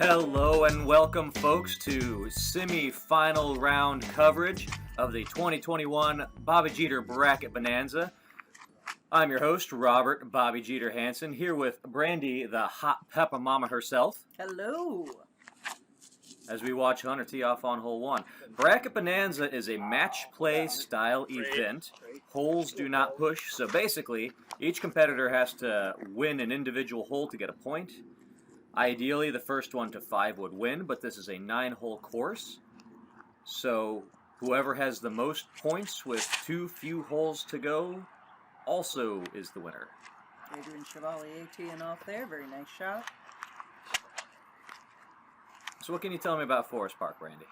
Hello and welcome, folks, to semi-final round coverage of the 2021 BobbyGitr's Bracket Bonanza. I'm your host, Robert BobbyGitr Hansen, here with Brandy, the hot pepper mama herself. Hello. As we watch Hunter tee off on hole 1. Bracket Bonanza is a match play style event. Holes do not push, so basically, each competitor has to win an individual hole to get a point. Ideally, the first 1 to 5 would win, but this is a 9-hole course. So whoever has the most points with too few holes to go also is the winner. Adrian Chevalier teeing off there. Very nice shot. So what can you tell me about Forrest Park, Brandy?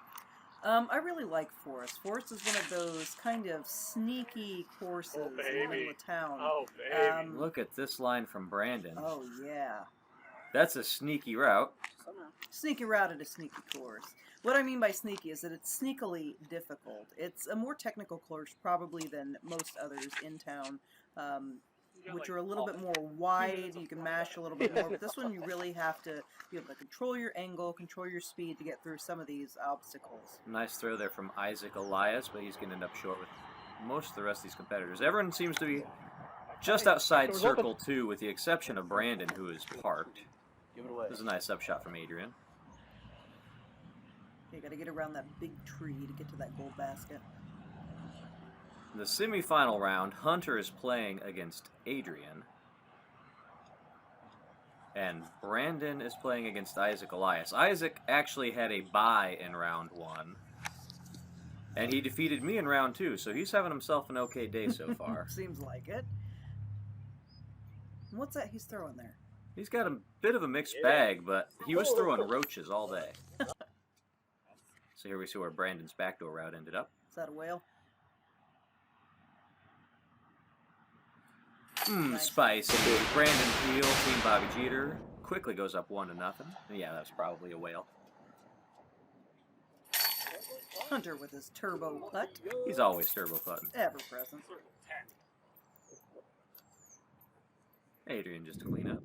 I really like Forrest. Forrest is one of those kind of sneaky courses in the middle of town. Oh, baby. Look at this line from Brandon. Oh, yeah. That's a sneaky route. Sneaky route at a sneaky course. What I mean by sneaky is that it's sneakily difficult. It's a more technical course probably than most others in town, which are a little bit more wide. You can mash a little bit more. But this one you really have to be able to control your angle, control your speed to get through some of these obstacles. Nice throw there from Elias, but he's going to end up short with most of the rest of these competitors. Everyone seems to be just outside circle 2 with the exception of Brandon, who is parked. This is a nice upshot from Adrian. You got to get around that big tree to get to that gold basket. The semi-final round, Hunter is playing against Adrian. And Brandon is playing against Elias. Isaac actually had a bye in round 1. And he defeated me in round 2, so he's having himself an okay day so far. Seems like it. What's that he's throwing there? He's got a bit of a mixed bag, but he was throwing roaches all day. So here we see where Brandon's backdoor route ended up. Is that a whale? Nice. Spicy. Brandon Pyell, Team BobbyGitr, quickly goes up 1-0. Yeah, that's probably a whale. Hunter with his turbo putt. He's always turbo putting. Ever present. Adrian just to clean up.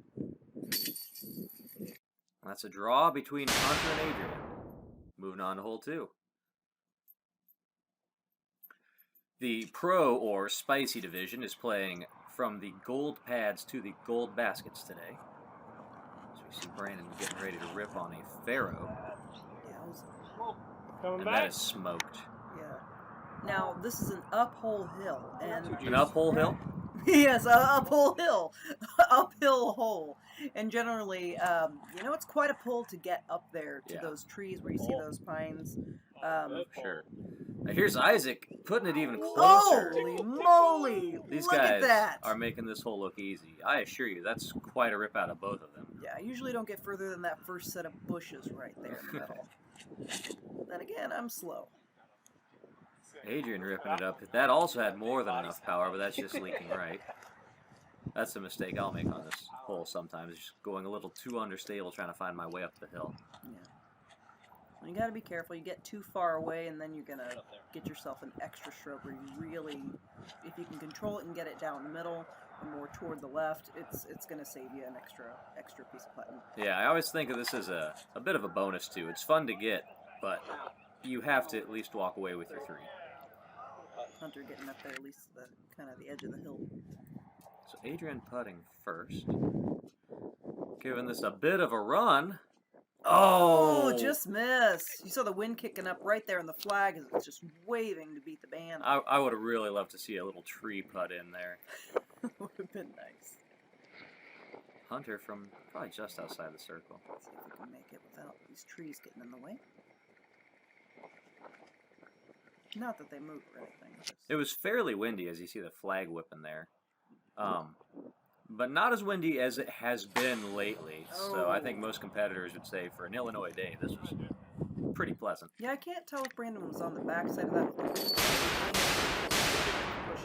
That's a draw between Hunter and Adrian. Moving on to hole 2. The Pro or Spicy division is playing from the gold pads to the gold baskets today. So we see Brandon getting ready to rip on a Pharaoh. And that is smoked. Yeah. Now, this is an uphill hill. An uphill hill? Yes, uphill hill. Uphill hole. And generally, it's quite a pull to get up there to those trees where you see those pines. Sure. Now here's Isaac putting it even closer. Holy moly! These Look at guys that. are making this hole look easy. I assure you, that's quite a rip out of both of them. Yeah, I usually don't get further than that first set of bushes right there in the middle. Then again, I'm slow. Adrian ripping it up. That also had more than enough power, but that's just leaking right. That's a mistake I'll make on this hole sometimes, just going a little too understable trying to find my way up the hill. Yeah. Well, you got to be careful. You get too far away, and then you're going to get yourself an extra stroke where you really, if you can control it and get it down the middle or more toward the left, it's going to save you an extra piece of putting. Yeah, I always think of this as a bit of a bonus, too. It's fun to get, but you have to at least walk away with your 3. Hunter getting up there, at least kind of the edge of the hill. So Adrian putting first. Giving this a bit of a run. Oh! Just missed. You saw the wind kicking up right there, and the flag is just waving to beat the band. I would have really loved to see a little tree putt in there. Would have been nice. Hunter from probably just outside the circle. Let's see if we can make it without these trees getting in the way. Not that they move or anything. It was fairly windy, as you see the flag whipping there. But not as windy as it has been lately. So I think most competitors would say for an Illinois day, this was pretty pleasant. Yeah, I can't tell if Brandon was on the back side of that. Push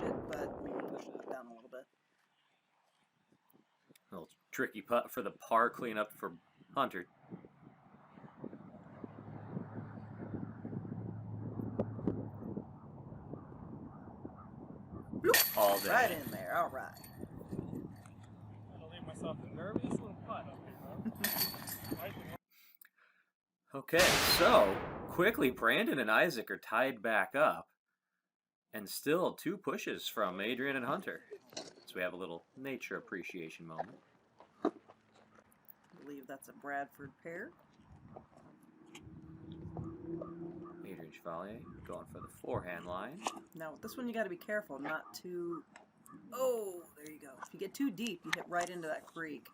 it, but maybe push it down a little bit. A little tricky putt for the par cleanup for Hunter. All day. Right in there, all right. I'll leave myself a nervous little putt up here, huh? Okay, so quickly Brandon and Isaac are tied back up. And still 2 pushes from Adrian and Hunter. So we have a little nature appreciation moment. I believe that's a Bradford pair. Adrian Chevalier going for the forehand line. Now with this one you got to be careful not to... Oh, there you go. If you get too deep, you hit right into that creek.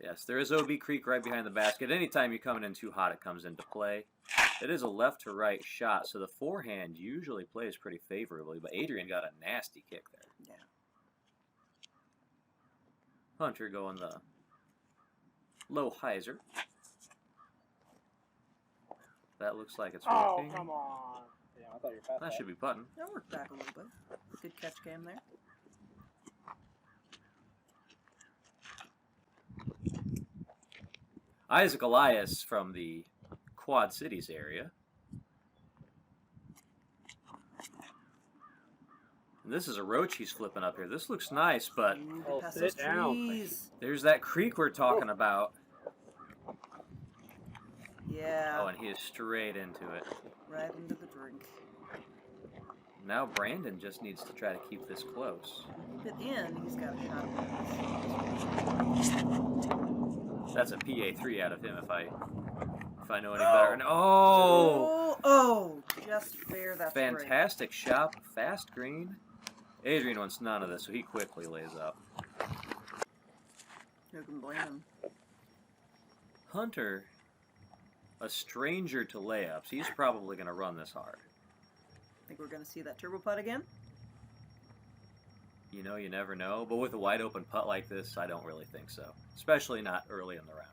Yes, there is OB Creek right behind the basket. Anytime you're coming in too hot, it comes into play. It is a left to right shot, so the forehand usually plays pretty favorably, but Adrian got a nasty kick there. Yeah. Hunter going the low hyzer. That looks like it's working. Oh, come on. Yeah, I thought you were past That should be putting. That worked back a little bit. Good catch game there. Isaac Elias from the Quad Cities area. And this is a roach he's flipping up here. This looks nice, but Ooh, Oh, past sit those down. trees. there's that creek we're talking about. Yeah, Oh, and he is straight into it. right into the drink. Now Brandon just needs to try to keep this close. Keep it in, he's got a shot at That's a PA3 out of him if I know any better. And oh! Just fair, that's great. Fantastic shot, fast green. Adrian wants none of this, so he quickly lays up. Who can blame him? Hunter, a stranger to layups, he's probably going to run this hard. Think we're going to see that turbo putt again? You know, you never know, but with a wide open putt like this, I don't really think so. Especially not early in the round.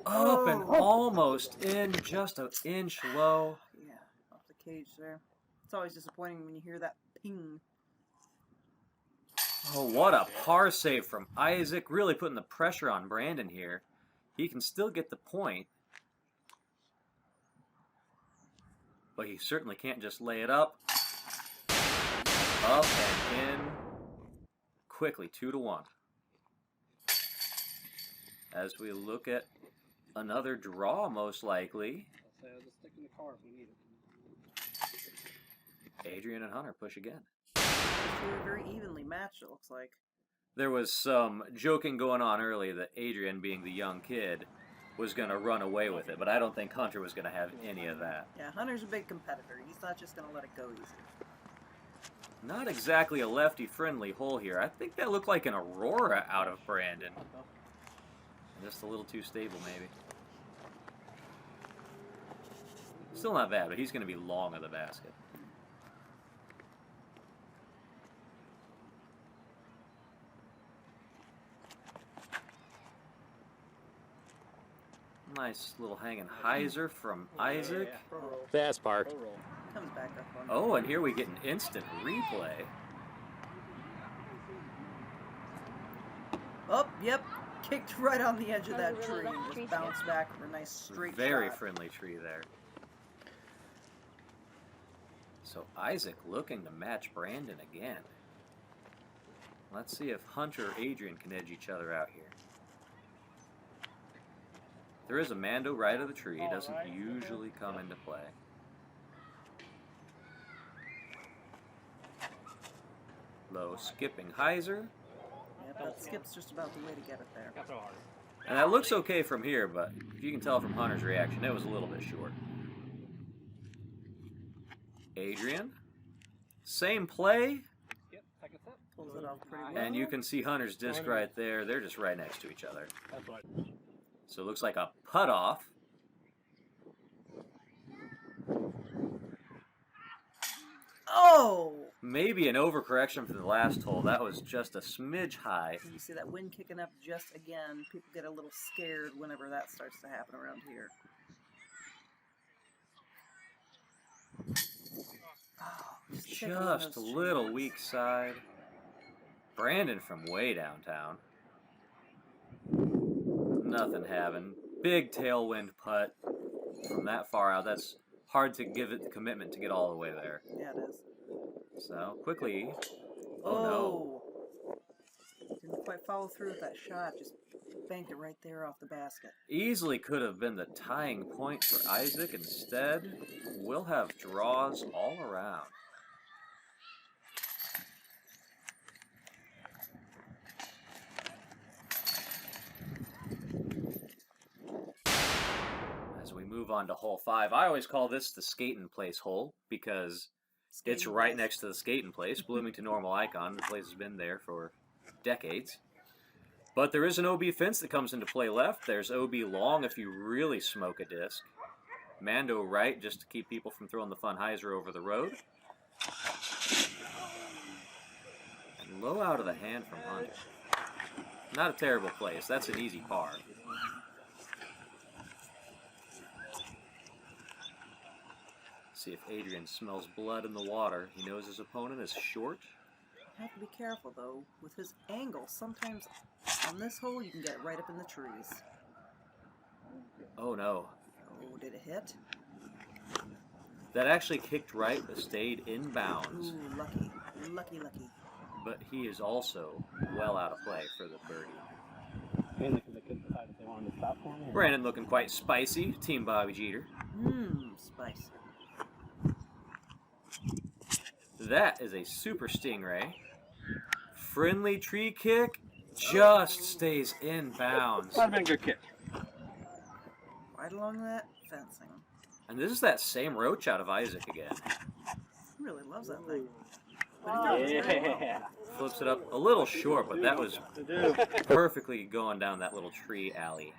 Up and almost in, just an inch low. Yeah, off the cage there. It's always disappointing when you hear that ping. Oh, what a par save from Isaac. Really putting the pressure on Brandon here. He can still get the point. But he certainly can't just lay it up. Up and in. Quickly, 2-1. As we look at another draw, most likely. I'll say I'll just stick in the car if we need it. Adrian and Hunter push again. They were very evenly matched, it looks like. There was some joking going on early that Adrian, being the young kid, was going to run away with it, but I don't think Hunter was going to have any of that. Yeah, Hunter's a big competitor. He's not just going to let it go easy. Not exactly a lefty-friendly hole here. I think that looked like an Aurora out of Brandon. Just a little too stable, maybe. Still not bad, but he's going to be long of the basket. Nice little hanging hyzer from Isaac. Pro roll. Fast park. Pro roll. Comes back up on Oh, and here we get an instant replay. Oh, yep. Kicked right on the edge of that tree and just bounced back for a nice straight Very shot. friendly tree there. So Isaac looking to match Brandon again. Let's see if Hunter or Adrian can edge each other out here. There is a Mando right of the tree. It doesn't usually come into play. Low skipping hyzer. Yep, that skip's just about the way to get it there. Got so hard. And that looks okay from here, but if you can tell from Hunter's reaction, it was a little bit short. Adrian. Same play. Yep, second set. Pulls it off pretty well. And you can see Hunter's disc right there. They're just right next to each other. That's what I did. So it looks like a putt off. Oh! Maybe an overcorrection from the last hole. That was just a smidge high. You see that wind kicking up just again. People get a little scared whenever that starts to happen around here. Oh, checking on Just a those little trees. weak side. Brandon from way downtown. Nothing having. Big tailwind putt from that far out. That's hard to give it the commitment to get all the way there. Yeah, it is. So quickly. Oh, Didn't quite follow through with that shot. Just banked it right there off the basket. Easily could have been the tying point for Isaac. Instead, we'll have draws all around. As we move on to hole 5, I always call this the skating place hole because it's Skating right place. next to the skating place, Bloomington Normal Icon. The place has been there for decades. But there is an OB fence that comes into play left. There's OB long if you really smoke a disc. Mando right just to keep people from throwing the Funheiser over the road. And low out of the hand from Hunter. Not a terrible place. That's an easy par. See if Adrian smells blood in the water. He knows his opponent is short. You have to be careful though with his angle. Sometimes on this hole you can get it right up in the trees. Oh no. Oh, did it hit? That actually kicked right but stayed in bounds. Ooh, lucky. Lucky, lucky. But he is also well out of play for the birdie. Mainly because they couldn't decide if they wanted to stop for me. or- Brandon looking quite spicy. Team BobbyGitr's. Spicy. That is a super stingray. Friendly tree kick just stays in bounds. Might have been a good kick. Right along that fencing. And this is that same roach out of Isaac again. He really loves that thing. But he throws it very well. Yeah. Flips it up a little short, but that was To do. perfectly going down that little tree alley.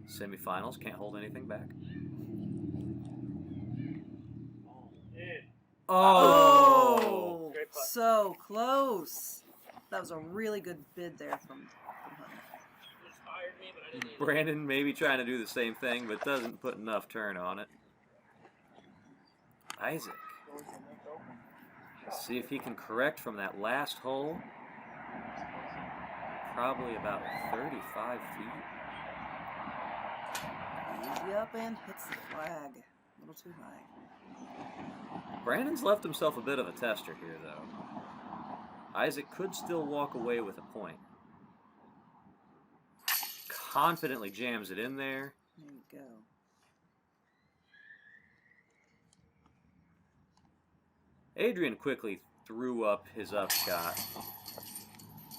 Semifinals, can't hold anything back. Oh! Great putt. So close. That was a really good bid there from Hunter. Brandon maybe trying to do the same thing, but doesn't put enough turn on it. Isaac. See if he can correct from that last hole. Probably about 35 feet. Easy up and hits the flag. A little too high. Brandon's left himself a bit of a tester here, though. Isaac could still walk away with a point. Confidently jams it in there. There you go. Adrian quickly threw up his upshot.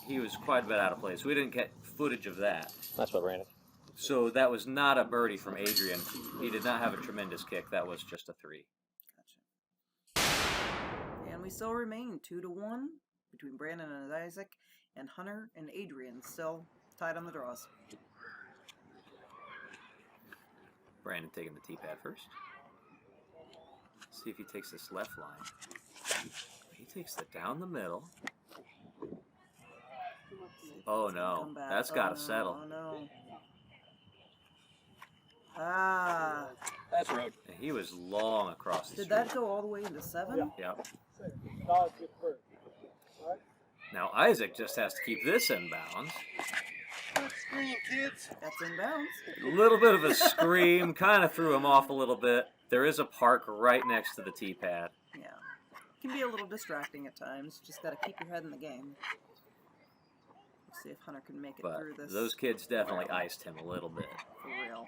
He was quite a bit out of place. We didn't get footage of that. That's what Brandon. So that was not a birdie from Adrian. He did not have a tremendous kick. That was just a 3. Gotcha. And we still remain 2-1 between Brandon and Isaac, and Hunter and Adrian still tied on the draws. Brandon taking the tee pad first. See if he takes this left line. He takes it down the middle. Oh no, Come back. that's Oh, got to no. settle. Oh no. Ah. That's road. And he was long across the Did street. that go all the way into 7? Yep. Solid good first. Now Isaac just has to keep this in bounds. Screen, kids. That's in bounds. A little bit of a scream, kind of threw him off a little bit. There is a park right next to the tee pad. Yeah. Can be a little distracting at times. Just got to keep your head in the game. Let's see if Hunter can make it But through this those kids definitely iced him a little bit. for real.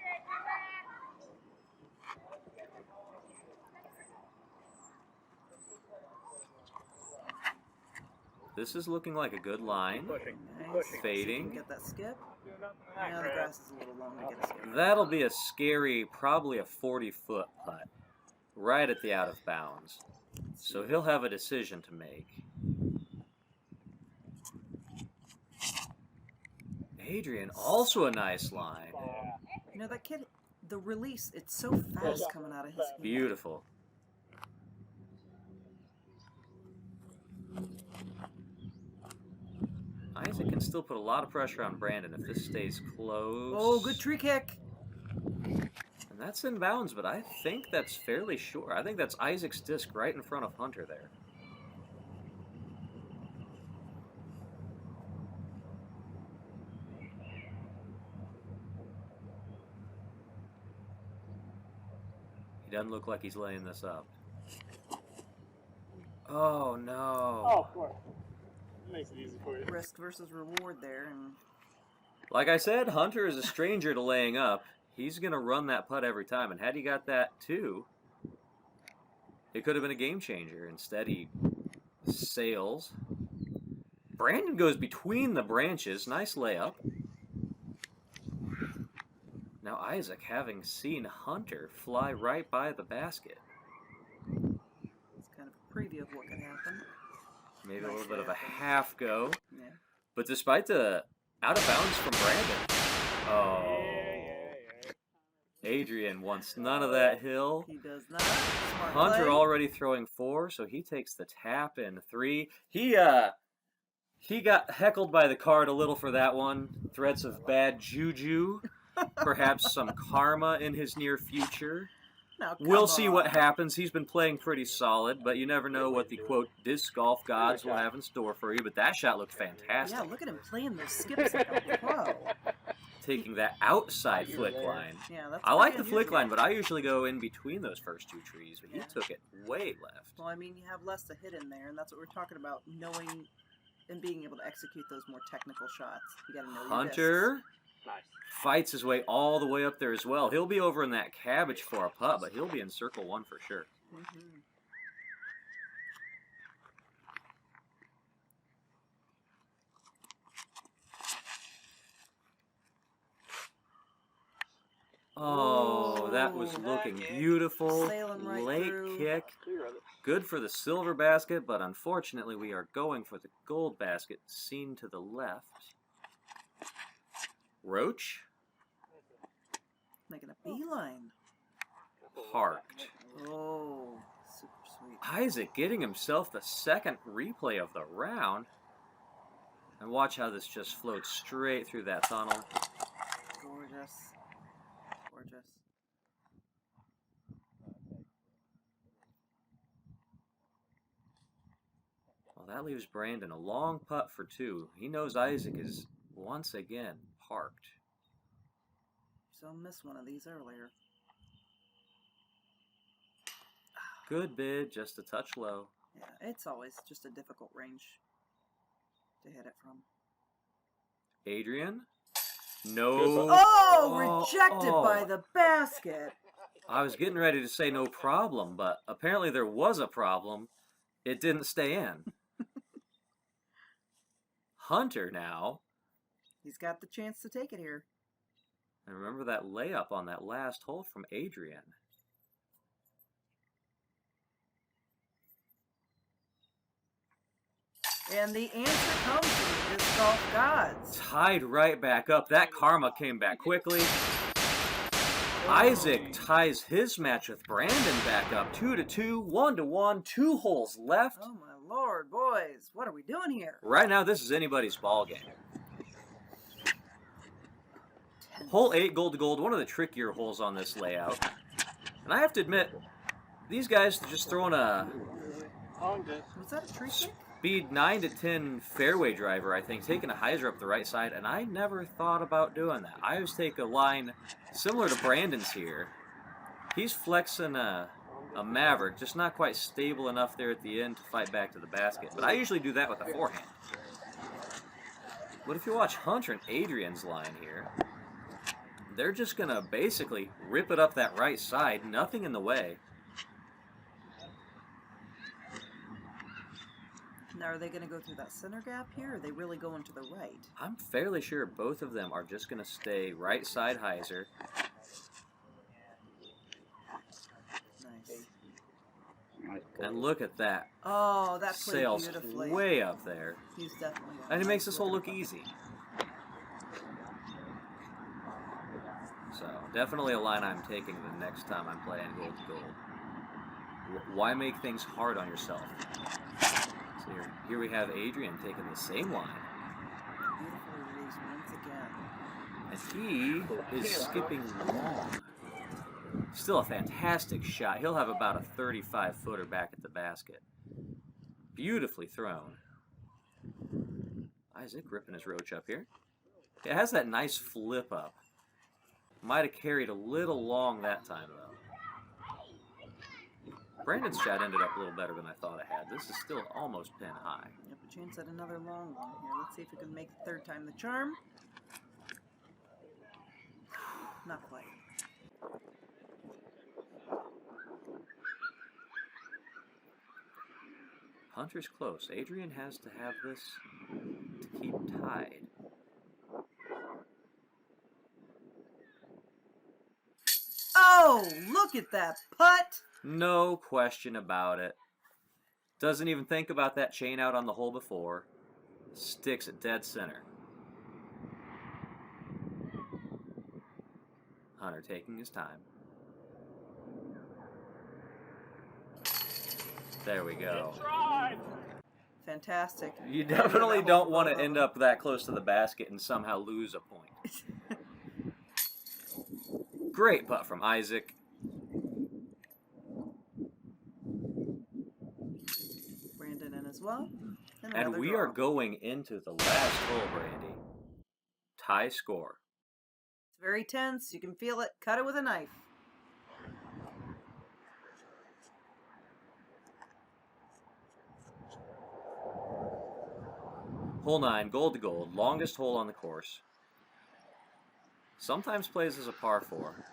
This is looking like a good line. Nice. Fading. Get that skip. Now the grass is a little long to get a skip. That'll be a scary, probably a 40-foot putt. Right at the out of bounds. So he'll have a decision to make. Adrian, also a nice line. You know, that kid, the release, it's so fast coming out of his hand. Beautiful. Isaac can still put a lot of pressure on Brandon if this stays close. Oh, good tree kick. And that's in bounds, but I think that's fairly sure. I think that's Isaac's disc right in front of Hunter there. He doesn't look like he's laying this up. Oh, no. Oh, of course. It makes it easy for you. Risk versus reward there. And Like I said, Hunter is a stranger to laying up. He's going to run that putt every time. And had he got that, too, it could have been a game changer. Instead, he sails. Brandon goes between the branches. Nice layup. Now Isaac, having seen Hunter fly right by the basket. it's kind of a preview of what could happen. Maybe a little bit of a half go. Yeah. But despite the out of bounds from Brandon. Oh. Adrian wants none of that hill. He does not. Smart Hunter play. already throwing 4, so he takes the tap in 3. He got heckled by the card a little for that one. Threats of bad juju. Perhaps some karma in his near future. Now, We'll come see on. what happens. He's been playing pretty solid, but you never know what the, quote, disc golf gods will have in store for you. But that shot looked fantastic. Yeah, look at him playing those skips like a pro. Taking that outside flick line. Yeah, that's I like the pretty flick unusual. line, but I usually go in between those first 2 trees. But he Yeah. took it way left. Well, I mean, you have less to hit in there, and that's what we're talking about, knowing and being able to execute those more technical shots. You got to know your Hunter Nice. fights his way all the way up there as well. He'll be over in that cabbage for a putt, but he'll be in circle 1 for sure. discs. Oh, that was Oh. looking beautiful. Sailing right Late through. kick. Good for the silver basket, but unfortunately we are going for the gold basket, seen to the left. Roach, Making a beeline. parked. Oh, super sweet. Isaac getting himself the second replay of the round. And watch how this just flowed straight through that tunnel. Gorgeous. Gorgeous. Well, that leaves Brandon a long putt for 2. He knows Isaac is once again parked. So missed one of these earlier. Good bid, just a touch low. Yeah, it's always just a difficult range to hit it from. Adrian? No. Oh, rejected oh. by the basket. I was getting ready to say no problem, but apparently there was a problem. It didn't stay in. Hunter now. He's got the chance to take it here. And remember that layup on that last hole from Adrian. And the answer comes from the disc golf gods. Tied right back up. That karma came back quickly. Isaac ties his match with Brandon back up. 2-2, 1-1, 2 holes left. Oh my lord, boys. What are we doing here? Right now, this is anybody's ball game. Hole 8, gold to gold, one of the trickier holes on this layout. And I have to admit, these guys are just throwing a Was that a tree stick? speed 9 to 10 fairway driver, I think, taking a hyzer up the right side, and I never thought about doing that. I always take a line similar to Brandon's here. He's flexing a Maverick, just not quite stable enough there at the end to fight back to the basket. But I usually do that with a forehand. But if you watch Hunter and Adrian's line here, they're just going to basically rip it up that right side, nothing in the way. Now, are they going to go through that center gap here, or are they really going to the right? I'm fairly sure both of them are just going to stay right side hyzer. Nice. And look at that. Oh, that played Sails beautifully. way up there. He's definitely. And it makes this hole look easy. So, definitely a line I'm taking the next time I'm playing gold to gold. Why make things hard on yourself? So here we have Adrian taking the same line. Beautifully released once again. And he is skipping long. Still a fantastic shot. He'll have about a 35-footer back at the basket. Beautifully thrown. Isaac ripping his roach up here. It has that nice flip up. Might have carried a little long that time, though. Brandon's shot ended up a little better than I thought it had. This is still almost pin high. Yep, a chance at another long one here. Let's see if we can make the third time the charm. Not quite. Hunter's close. Adrian has to have this to keep tied. Oh, look at that putt! No question about it. Doesn't even think about that chain out on the hole before. Sticks it dead center. Hunter taking his time. There we go. Fantastic. You definitely don't want to end up that close to the basket and somehow lose a point. Great putt from Isaac. Brandon in as well. And we are going into the last hole, Brandy. Tie score. It's very tense. You can feel it. Cut it with a knife. Hole 9, gold to gold, longest hole on the course. Sometimes plays as a par 4.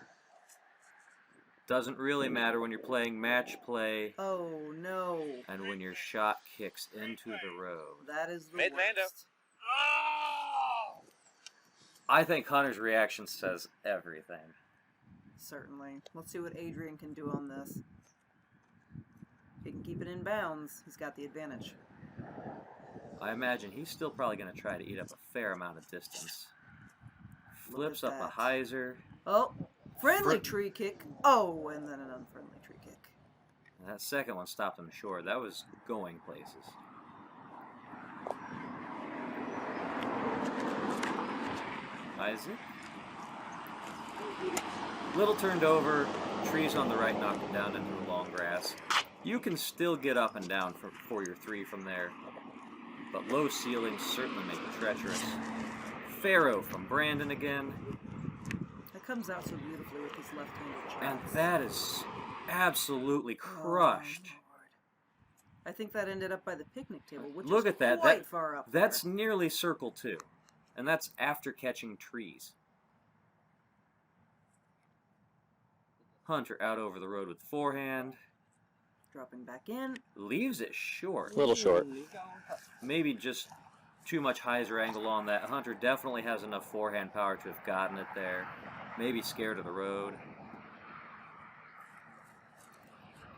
Doesn't really matter when you're playing match play. Oh no. And when your shot kicks into the road. That is the worst. I think Hunter's reaction says everything. Certainly. Let's see what Adrian can do on this. If he can keep it in bounds, he's got the advantage. I imagine he's still probably going to try to eat up a fair amount of distance. Flips up a hyzer. Oh, friendly tree kick. Oh, and then an unfriendly tree kick. That second one stopped him short. That was going places. Isaac. Little turned over. Trees on the right knocked him down into the long grass. You can still get up and down for your 3 from there. But low ceilings certainly make it treacherous. Pharaoh from Brandon again. That comes out so beautifully with his left-handed shot. And that is absolutely crushed. Oh, I think that ended up by the picnic table, which Look is at that. quite far up That's there. nearly circle 2. And that's after catching trees. Hunter out over the road with forehand. Dropping back in. Leaves it short. A little short. Maybe just too much hyzer angle on that. Hunter definitely has enough forehand power to have gotten it there. Maybe scared of the road.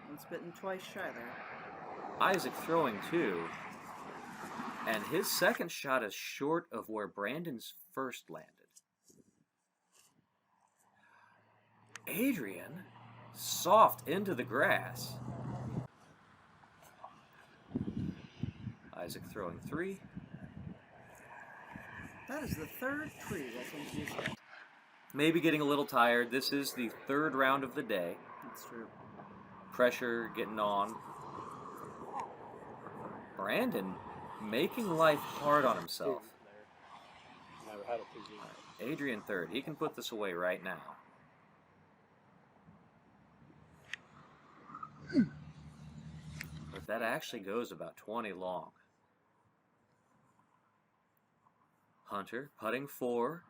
Once bitten, twice shy there. Isaac throwing 2. And his second shot is short of where Brandon's first landed. Adrian, soft into the grass. Isaac throwing 3. That is the third tree that's into his head. Maybe getting a little tired. This is the 3rd round of the day. That's true. Pressure getting on. Brandon making life hard on himself. Never had a 2-0. Adrian 3rd. He can put this away right now. But that actually goes about 20 long. Hunter putting 4.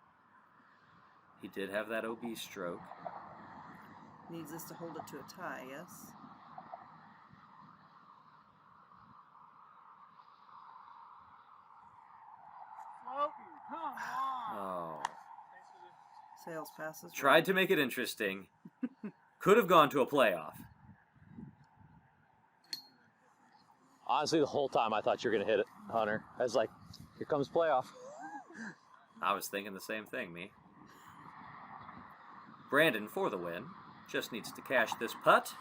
He did have that OB stroke. Needs this to hold it to a tie, yes? Oh. Sales passes. Tried to make it interesting. Could have gone to a playoff. Honestly, the whole time I thought you were going to hit it, Hunter. I was like, here comes playoff. I was thinking the same thing, me. Brandon for the win. Just needs to cash this putt.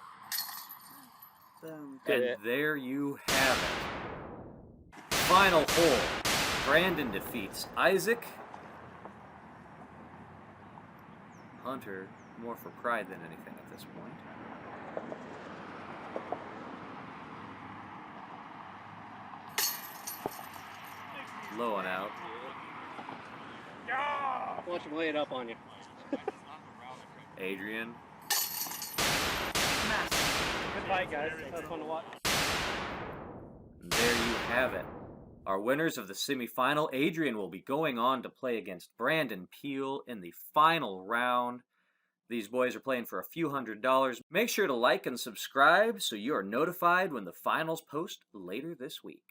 Boom. And there you have it. Final hole. Brandon defeats Isaac. Hunter, more for pride than anything at this point. Low and out. Watch him lay it up on you. Adrian. Massive. Good fight, guys. That was fun to watch. And there you have it. Our winners of the semifinal. Adrian will be going on to play against Brandon Pyell in the final round. These boys are playing for a few $100s. Make sure to like and subscribe so you are notified when the finals post later this week.